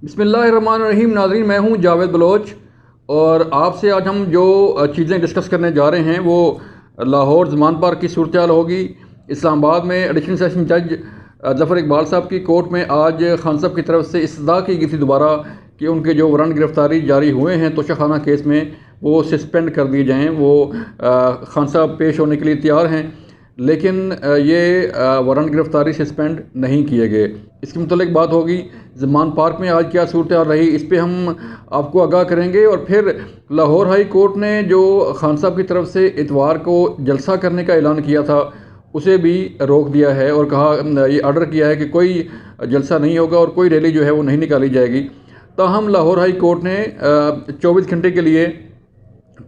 بسم اللہ الرحمن الرحیم۔ ناظرین، میں ہوں جاوید بلوچ اور آپ سے آج ہم جو چیزیں ڈسکس کرنے جا رہے ہیں وہ لاہور زمان پارک کی صورتحال ہوگی۔ اسلام آباد میں ایڈیشنل سیشن جج ظفر اقبال صاحب کی کورٹ میں آج خان صاحب کی طرف سے استدعا کی گئی تھی دوبارہ کہ ان کے جو وارنٹ گرفتاری جاری ہوئے ہیں توشہ خانہ کیس میں وہ سسپینڈ کر دیے جائیں۔ وہ خان صاحب پیش ہونے کے لیے تیار ہیں، لیکن یہ وارنٹ گرفتاری سسپینڈ نہیں کیے گئے۔ اس کے متعلق بات ہوگی۔ زمان پارک میں آج کیا صورتحال رہی اس پہ ہم آپ کو آگاہ کریں گے، اور پھر لاہور ہائی کورٹ نے جو خان صاحب کی طرف سے اتوار کو جلسہ کرنے کا اعلان کیا تھا اسے بھی روک دیا ہے اور کہا یہ آرڈر کیا ہے کہ کوئی جلسہ نہیں ہوگا اور کوئی ریلی جو ہے وہ نہیں نکالی جائے گی۔ تاہم لاہور ہائی کورٹ نے 24 گھنٹے کے لیے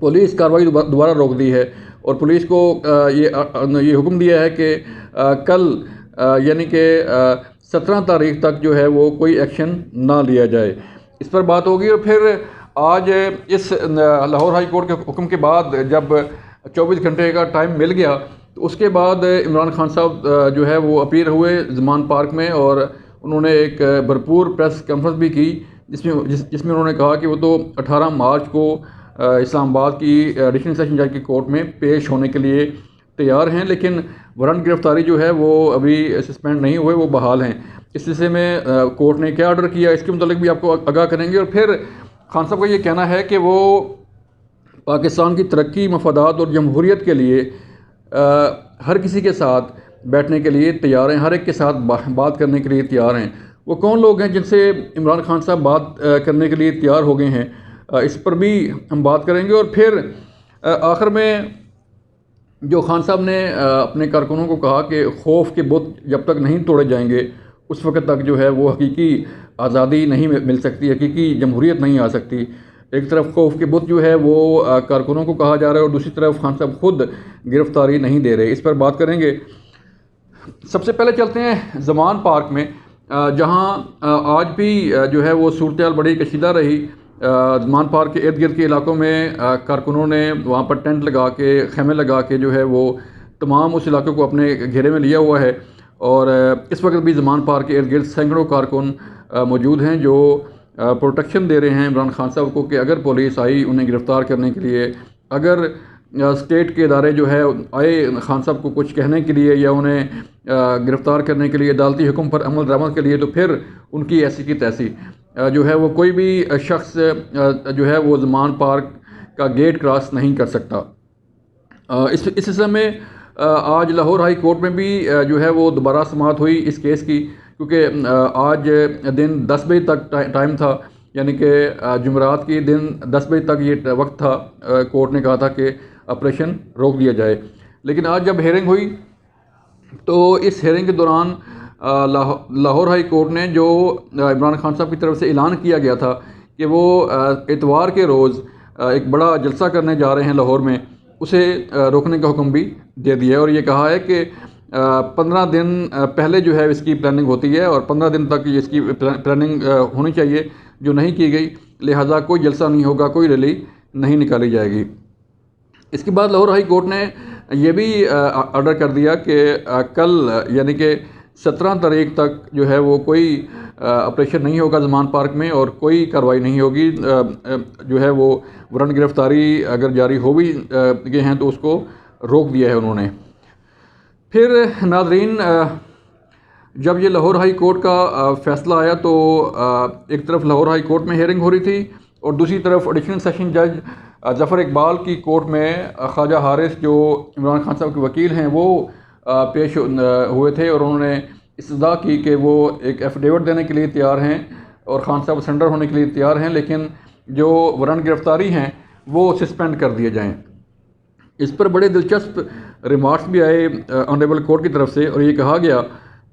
پولیس کارروائی دوبارہ روک دی ہے اور پولیس کو یہ حکم دیا ہے کہ کل یعنی کہ 17 تاریخ تک جو ہے وہ کوئی ایکشن نہ لیا جائے۔ اس پر بات ہوگی۔ اور پھر آج اس لاہور ہائی کورٹ کے حکم کے بعد جب 24 گھنٹے کا ٹائم مل گیا تو اس کے بعد عمران خان صاحب جو ہے وہ اپیئر ہوئے زمان پارک میں، اور انہوں نے ایک بھرپور پریس کانفرنس بھی کی جس میں انہوں نے کہا کہ وہ تو 18 مارچ کو اسلام آباد کی ایڈیشنل سیشن جج کی کورٹ میں پیش ہونے کے لیے تیار ہیں، لیکن وارنٹ گرفتاری جو ہے وہ ابھی سسپینڈ نہیں ہوئے، وہ بحال ہیں۔ اس سلسلے میں کورٹ نے کیا آرڈر کیا اس کے متعلق بھی آپ کو آگاہ کریں گے۔ اور پھر خان صاحب کا یہ کہنا ہے کہ وہ پاکستان کی ترقی، مفادات اور جمہوریت کے لیے ہر کسی کے ساتھ بیٹھنے کے لیے تیار ہیں، ہر ایک کے ساتھ بات کرنے کے لیے تیار ہیں۔ وہ کون لوگ ہیں جن سے عمران خان صاحب بات کرنے کے لیے تیار ہو گئے ہیں، اس پر بھی ہم بات کریں گے۔ اور پھر آخر میں جو خان صاحب نے اپنے کارکنوں کو کہا کہ خوف کے بت جب تک نہیں توڑے جائیں گے اس وقت تک جو ہے وہ حقیقی آزادی نہیں مل سکتی، حقیقی جمہوریت نہیں آ سکتی۔ ایک طرف خوف کے بت جو ہے وہ کارکنوں کو کہا جا رہا ہے اور دوسری طرف خان صاحب خود گرفتاری نہیں دے رہے۔ اس پر بات کریں گے۔ سب سے پہلے چلتے ہیں زمان پارک میں، جہاں آج بھی جو ہے وہ صورتحال بڑی کشیدہ رہی۔ زمان پارک کے ارد گرد کے علاقوں میں کارکنوں نے وہاں پر ٹینٹ لگا کے، خیمے لگا کے جو ہے وہ تمام اس علاقے کو اپنے گھیرے میں لیا ہوا ہے، اور اس وقت بھی زمان پارک کے ارد گرد سینکڑوں کارکن موجود ہیں جو پروٹیکشن دے رہے ہیں عمران خان صاحب کو کہ اگر پولیس آئی انہیں گرفتار کرنے کے لیے، اگر اسٹیٹ کے ادارے جو ہے آئے خان صاحب کو کچھ کہنے کے لیے یا انہیں گرفتار کرنے کے لیے، عدالتی حکم پر عمل درآمد کے لیے، تو پھر ان کی ایسی کی تیسی جو ہے وہ کوئی بھی شخص جو ہے وہ زمان پارک کا گیٹ کراس نہیں کر سکتا۔ اس سلسلے میں آج لاہور ہائی کورٹ میں بھی جو ہے وہ دوبارہ سماعت ہوئی اس کیس کی، کیونکہ آج دن 10 بجے تک ٹائم تھا، یعنی کہ جمعرات کی دن 10 بجے تک یہ وقت تھا۔ کورٹ نے کہا تھا کہ آپریشن روک دیا جائے، لیکن آج جب ہیئرنگ ہوئی تو اس ہیئرنگ کے دوران لاہور ہائی کورٹ نے جو عمران خان صاحب کی طرف سے اعلان کیا گیا تھا کہ وہ اتوار کے روز ایک بڑا جلسہ کرنے جا رہے ہیں لاہور میں، اسے روکنے کا حکم بھی دے دیا ہے، اور یہ کہا ہے کہ 15 دن پہلے جو ہے اس کی پلاننگ ہوتی ہے اور 15 دن تک اس کی پلاننگ ہونی چاہیے، جو نہیں کی گئی، لہٰذا کوئی جلسہ نہیں ہوگا، کوئی ریلی نہیں نکالی جائے گی۔ اس کے بعد لاہور ہائی کورٹ نے یہ بھی آرڈر کر دیا کہ کل یعنی کہ 17 تاریخ تک جو ہے وہ کوئی آپریشن نہیں ہوگا زمان پارک میں اور کوئی کارروائی نہیں ہوگی۔ جو ہے وہ وارنٹ گرفتاری اگر جاری ہو بھی گئے ہیں تو اس کو روک دیا ہے انہوں نے۔ پھر ناظرین، جب یہ لاہور ہائی کورٹ کا فیصلہ آیا تو ایک طرف لاہور ہائی کورٹ میں ہیئرنگ ہو رہی تھی اور دوسری طرف ایڈیشنل سیشن جج ظفر اقبال کی کورٹ میں خواجہ حارث جو عمران خان صاحب کے وکیل ہیں وہ پیش ہوئے تھے، اور انہوں نے استدعا کی کہ وہ ایک ایفیڈیوٹ دینے کے لیے تیار ہیں اور خان صاحب سرنڈر ہونے کے لیے تیار ہیں، لیکن جو وارنٹ گرفتاری ہیں وہ سسپینڈ کر دیے جائیں۔ اس پر بڑے دلچسپ ریمارکس بھی آئے آنریبل کورٹ کی طرف سے، اور یہ کہا گیا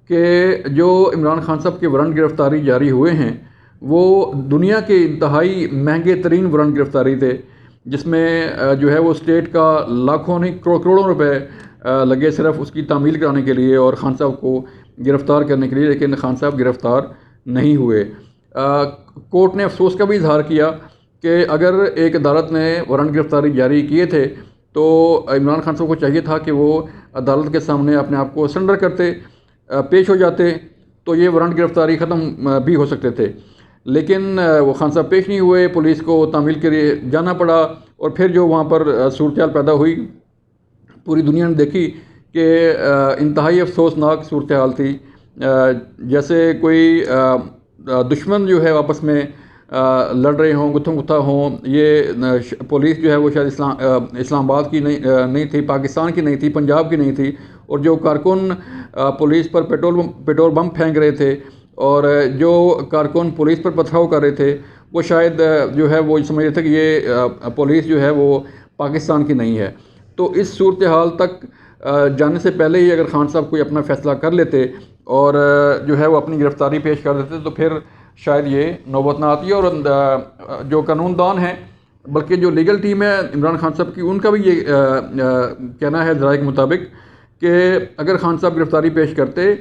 کہ جو عمران خان صاحب کے وارنٹ گرفتاری جاری ہوئے ہیں وہ دنیا کے انتہائی مہنگے ترین وارنٹ گرفتاری تھے، جس میں جو ہے وہ اسٹیٹ کا لاکھوں نہیں کروڑوں روپے لگے صرف اس کی تعمیل کرانے کے لیے اور خان صاحب کو گرفتار کرنے کے لیے، لیکن خان صاحب گرفتار نہیں ہوئے۔ کورٹ نے افسوس کا بھی اظہار کیا کہ اگر ایک عدالت نے وارنٹ گرفتاری جاری کیے تھے تو عمران خان صاحب کو چاہیے تھا کہ وہ عدالت کے سامنے اپنے آپ کو سرنڈر کرتے، پیش ہو جاتے، تو یہ وارنٹ گرفتاری ختم بھی ہو سکتے تھے، لیکن وہ خان صاحب پیش نہیں ہوئے، پولیس کو تعمیل کے لیے جانا پڑا، اور پھر جو وہاں پر صورتحال پیدا ہوئی پوری دنیا نے دیکھی کہ انتہائی افسوسناک صورتحال تھی. جیسے کوئی دشمن جو ہے آپس میں لڑ رہے ہوں، گتھم گتھا ہوں. یہ پولیس جو ہے وہ شاید اسلام آباد کی نہیں تھی، پاکستان کی نہیں تھی، پنجاب کی نہیں تھی، اور جو کارکن پولیس پر پیٹرول بم پھینک رہے تھے اور جو کارکن پولیس پر پتھراؤ کر رہے تھے وہ شاید جو ہے وہ سمجھ رہے تھے کہ یہ پولیس جو ہے وہ پاکستان کی نہیں ہے. تو اس صورتحال تک جانے سے پہلے ہی اگر خان صاحب کوئی اپنا فیصلہ کر لیتے اور جو ہے وہ اپنی گرفتاری پیش کر دیتے تو پھر شاید یہ نوبت نہ آتی ہے. اور جو قانون دان ہیں، بلکہ جو لیگل ٹیم ہے عمران خان صاحب کی، ان کا بھی یہ کہنا ہے ذرائع کے مطابق کہ اگر خان صاحب گرفتاری پیش کرتے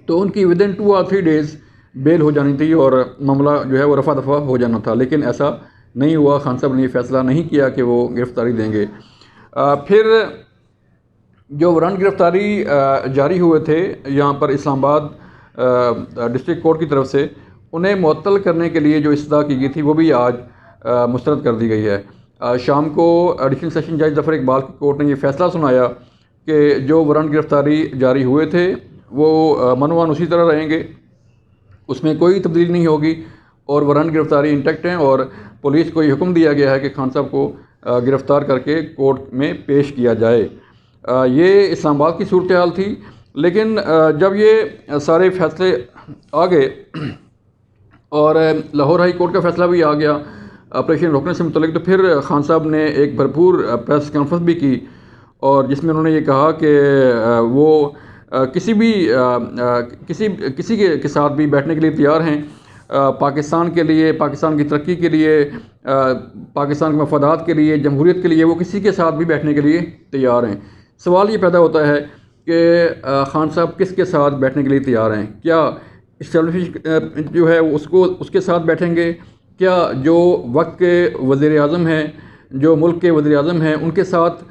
تو ان کی ودن 2 or 3 days بیل ہو جانی تھی اور معاملہ جو ہے وہ رفع دفع ہو جانا تھا. لیکن ایسا نہیں ہوا، خان صاحب نے یہ فیصلہ نہیں کیا کہ وہ گرفتاری دیں گے. پھر جو وارنٹ گرفتاری جاری ہوئے تھے یہاں پر اسلام آباد ڈسٹرکٹ کورٹ کی طرف سے، انہیں معطل کرنے کے لیے جو استدعا کی گئی تھی وہ بھی آج مسترد کر دی گئی ہے. شام کو ایڈیشنل سیشن جج ظفر اقبال کی کورٹ نے یہ فیصلہ سنایا کہ جو وارنٹ گرفتاری جاری ہوئے تھے وہ منوان اسی طرح رہیں گے، اس میں کوئی تبدیلی نہیں ہوگی، اور وارنٹ گرفتاری انٹیکٹ ہیں، اور پولیس کو یہ حکم دیا گیا ہے کہ خان صاحب کو گرفتار کر کے کورٹ میں پیش کیا جائے. یہ اسلام آباد کی صورتحال تھی. لیکن جب یہ سارے فیصلے آ گئے اور لاہور ہائی کورٹ کا فیصلہ بھی آ گیا آپریشن روکنے سے متعلق، تو پھر خان صاحب نے ایک بھرپور پریس کانفرنس بھی کی، اور جس میں انہوں نے یہ کہا کہ وہ کسی کے ساتھ بھی بیٹھنے کے لیے تیار ہیں، پاکستان کے لیے، پاکستان کی ترقی کے لیے، پاکستان کے مفادات کے لیے، جمہوریت کے لیے وہ کسی کے ساتھ بھی بیٹھنے کے لیے تیار ہیں. سوال یہ پیدا ہوتا ہے کہ خان صاحب کس کے ساتھ بیٹھنے کے لیے تیار ہیں؟ کیا اسٹیبلش جو ہے اس کے ساتھ بیٹھیں گے؟ کیا جو وقت کے وزیر اعظم ہیں، جو ملک کے وزیر اعظم ہیں، ان کے ساتھ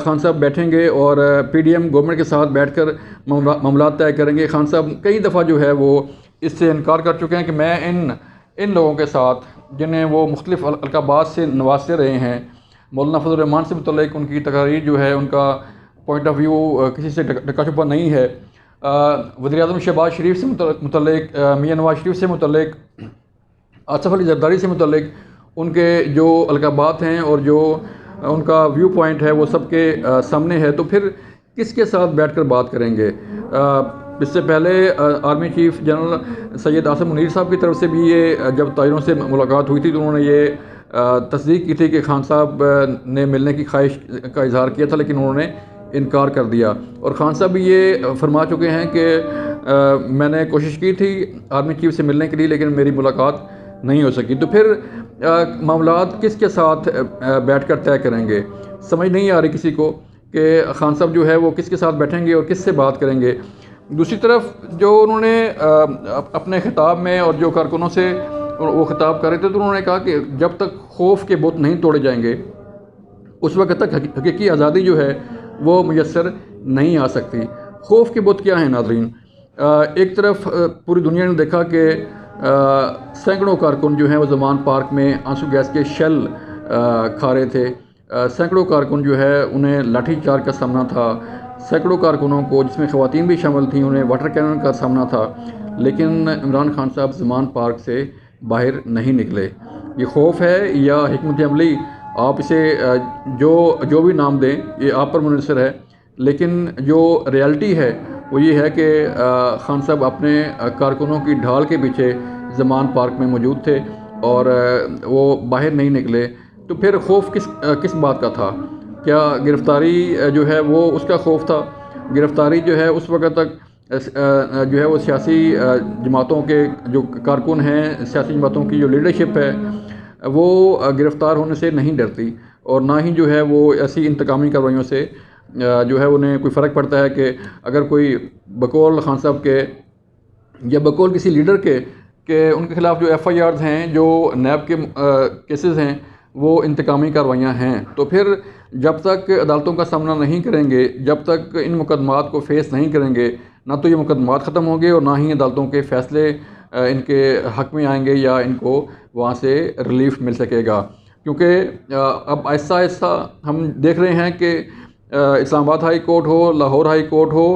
خان صاحب بیٹھیں گے اور پی ڈی ایم گورنمنٹ کے ساتھ بیٹھ کر معاملات طے کریں گے؟ خان صاحب کئی دفعہ جو ہے وہ اس سے انکار کر چکے ہیں کہ میں ان لوگوں کے ساتھ جنہیں وہ مختلف القابات سے نوازتے رہے ہیں، مولانا فضل الرحمان سے متعلق ان کی تقاریر جو ہے، ان کا پوائنٹ آف ویو کسی سے ڈکا چھپا نہیں ہے، وزیر اعظم شہباز شریف سے متعلق، میاں نواز شریف سے متعلق، آصف علی زرداری سے متعلق ان کے جو القابات ہیں اور جو ان کا ویو پوائنٹ ہے وہ سب کے سامنے ہے. تو پھر کس کے ساتھ بیٹھ کر بات کریں گے؟ اس سے پہلے army chief general Syed Asim Munir صاحب کی طرف سے بھی یہ جب تاجروں سے ملاقات ہوئی تھی تو انہوں نے یہ تصدیق کی تھی کہ خان صاحب نے ملنے کی خواہش کا اظہار کیا تھا، لیکن انہوں نے انکار کر دیا. اور خان صاحب بھی یہ فرما چکے ہیں کہ میں نے کوشش کی تھی آرمی چیف سے ملنے کے لیے لیکن میری ملاقات نہیں ہو سکی. تو پھر معاملات کس کے ساتھ بیٹھ کر طے کریں گے؟ سمجھ نہیں آ رہی کسی کو کہ خان صاحب جو ہے وہ کس کے ساتھ بیٹھیں گے اور کس سے بات کریں گے. دوسری طرف جو انہوں نے اپنے خطاب میں اور جو کارکنوں سے وہ خطاب کر رہے تھے تو انہوں نے کہا کہ جب تک خوف کے بت نہیں توڑے جائیں گے اس وقت تک حقیقی آزادی جو ہے وہ میسر نہیں آ سکتی. خوف کے بت کیا ہیں ناظرین؟ ایک طرف پوری دنیا نے دیکھا کہ سینکڑوں کارکن جو ہیں وہ زمان پارک میں آنسو گیس کے شیل کھا رہے تھے. سینکڑوں کارکن جو ہے انہیں لاٹھی چارج کا سامنا تھا. سینکڑوں کارکنوں کو جس میں خواتین بھی شامل تھیں انہیں واٹر کینن کا سامنا تھا. لیکن عمران خان صاحب زمان پارک سے باہر نہیں نکلے. یہ خوف ہے یا حکمت عملی؟ آپ اسے جو بھی نام دیں یہ آپ پر منحصر ہے، لیکن جو ریالٹی ہے وہ یہ ہے کہ خان صاحب اپنے کارکنوں کی ڈھال کے پیچھے زمان پارک میں موجود تھے اور وہ باہر نہیں نکلے. تو پھر خوف کس بات کا تھا؟ کیا گرفتاری جو ہے وہ اس کا خوف تھا؟ گرفتاری جو ہے اس وقت تک جو ہے وہ سیاسی جماعتوں کے جو کارکن ہیں، سیاسی جماعتوں کی جو لیڈرشپ ہے وہ گرفتار ہونے سے نہیں ڈرتی، اور نہ ہی جو ہے وہ ایسی انتقامی کارروائیوں سے جو ہے انہیں کوئی فرق پڑتا ہے کہ اگر کوئی بقول خان صاحب کے یا بقول کسی لیڈر کے کہ ان کے خلاف جو ایف آئی آرز ہیں، جو نیب کے کیسز ہیں، وہ انتقامی کارروائیاں ہیں. تو پھر جب تک عدالتوں کا سامنا نہیں کریں گے، جب تک ان مقدمات کو فیس نہیں کریں گے، نہ تو یہ مقدمات ختم ہوں گے اور نہ ہی عدالتوں کے فیصلے ان کے حق میں آئیں گے یا ان کو وہاں سے ریلیف مل سکے گا، کیونکہ اب آہستہ آہستہ ہم دیکھ رہے ہیں کہ اسلام آباد ہائی کورٹ ہو، لاہور ہائی کورٹ ہو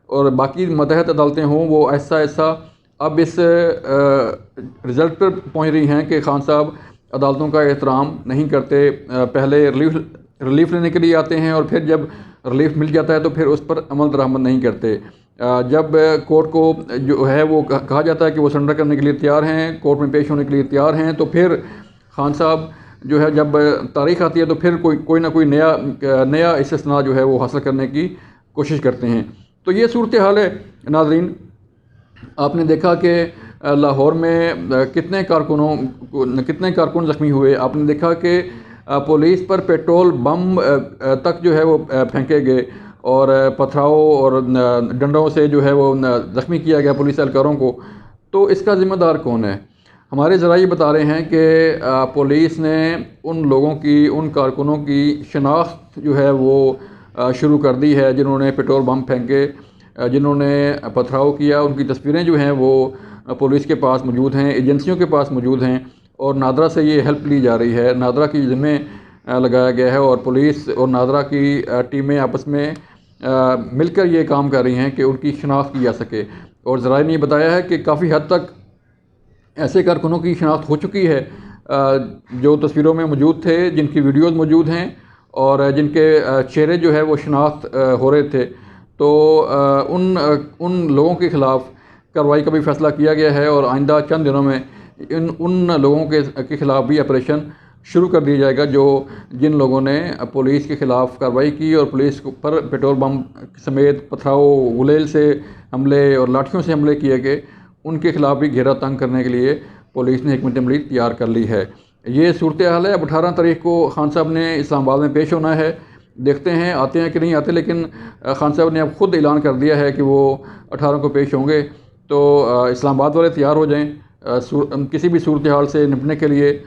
اور باقی متحد عدالتیں ہوں، وہ آہستہ آہستہ اب اس رزلٹ پر پہنچ رہی ہیں کہ خان صاحب عدالتوں کا احترام نہیں کرتے، پہلے ریلیف لینے کے لیے آتے ہیں اور پھر جب ریلیف مل جاتا ہے تو پھر اس پر عمل درآمد نہیں کرتے۔ جب کورٹ کو جو ہے وہ کہا جاتا ہے کہ وہ سرنڈر کرنے کے لیے تیار ہیں، کورٹ میں پیش ہونے کے لیے تیار ہیں، تو پھر خان صاحب جو ہے جب تاریخ آتی ہے تو پھر کوئی نہ کوئی نیا استثناء جو ہے وہ حاصل کرنے کی کوشش کرتے ہیں۔ تو یہ صورتحال ہے ناظرین۔ آپ نے دیکھا کہ لاہور میں کتنے کارکن زخمی ہوئے، آپ نے دیکھا کہ پولیس پر پیٹرول بم تک جو ہے وہ پھینکے گئے اور پتھراؤ اور ڈنڈوں سے جو ہے وہ زخمی کیا گیا پولیس اہلکاروں کو۔ تو اس کا ذمہ دار کون ہے؟ ہمارے ذرائع بتا رہے ہیں کہ پولیس نے ان لوگوں کی، ان کارکنوں کی شناخت جو ہے وہ شروع کر دی ہے، جنہوں نے پیٹرول بم پھینکے، جنہوں نے پتھراؤ کیا۔ ان کی تصویریں جو ہیں وہ پولیس کے پاس موجود ہیں، ایجنسیوں کے پاس موجود ہیں، اور نادرا سے یہ ہیلپ لی جا رہی ہے، نادرا کی ذمہ لگایا گیا ہے، اور پولیس اور نادرا کی ٹیمیں آپس میں مل کر یہ کام کر رہی ہیں کہ ان کی شناخت کی جا سکے۔ اور ذرائع نے یہ بتایا ہے کہ کافی حد تک ایسے کارکنوں کی شناخت ہو چکی ہے جو تصویروں میں موجود تھے، جن کی ویڈیوز موجود ہیں اور جن کے چہرے جو ہے وہ شناخت ہو رہے تھے۔ تو ان لوگوں کے خلاف کارروائی کا بھی فیصلہ کیا گیا ہے، اور آئندہ چند دنوں میں ان لوگوں کے خلاف بھی آپریشن شروع کر دیا جائے گا جن لوگوں نے پولیس کے خلاف کارروائی کی اور پولیس پر پیٹرول بم سمیت پتھراؤ، غلیل سے حملے اور لاٹھیوں سے حملے کیے گئے، ان کے خلاف بھی گھیرا تنگ کرنے کے لیے پولیس نے حکمت عملی تیار کر لی ہے۔ یہ صورتحال ہے۔ اب 18 تاریخ کو خان صاحب نے اسلام آباد میں پیش ہونا ہے، دیکھتے ہیں آتے ہیں کہ نہیں آتے، لیکن خان صاحب نے اب خود اعلان کر دیا ہے کہ وہ 18 کو پیش ہوں گے۔ تو اسلام آباد والے تیار ہو جائیں کسی بھی صورتحال سے نپٹنے کے لیے،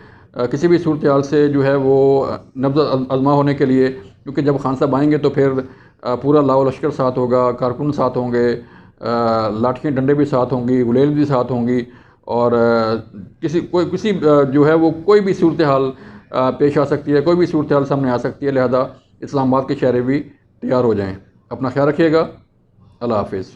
کسی بھی صورتحال سے جو ہے وہ نبض آزما ہونے کے لیے، کیونکہ جب خان صاحب آئیں گے تو پھر پورا لاؤ لشکر ساتھ ہوگا، کارکن ساتھ ہوں گے، لاٹھیاں ڈنڈے بھی ساتھ ہوں گی، غلیل بھی ساتھ ہوں گی، اور کسی جو ہے وہ کوئی بھی صورتحال پیش آ سکتی ہے، کوئی بھی صورتحال سامنے آ سکتی ہے، لہذا اسلام آباد کے شہری بھی تیار ہو جائیں۔ اپنا خیال رکھیے گا۔ اللہ حافظ۔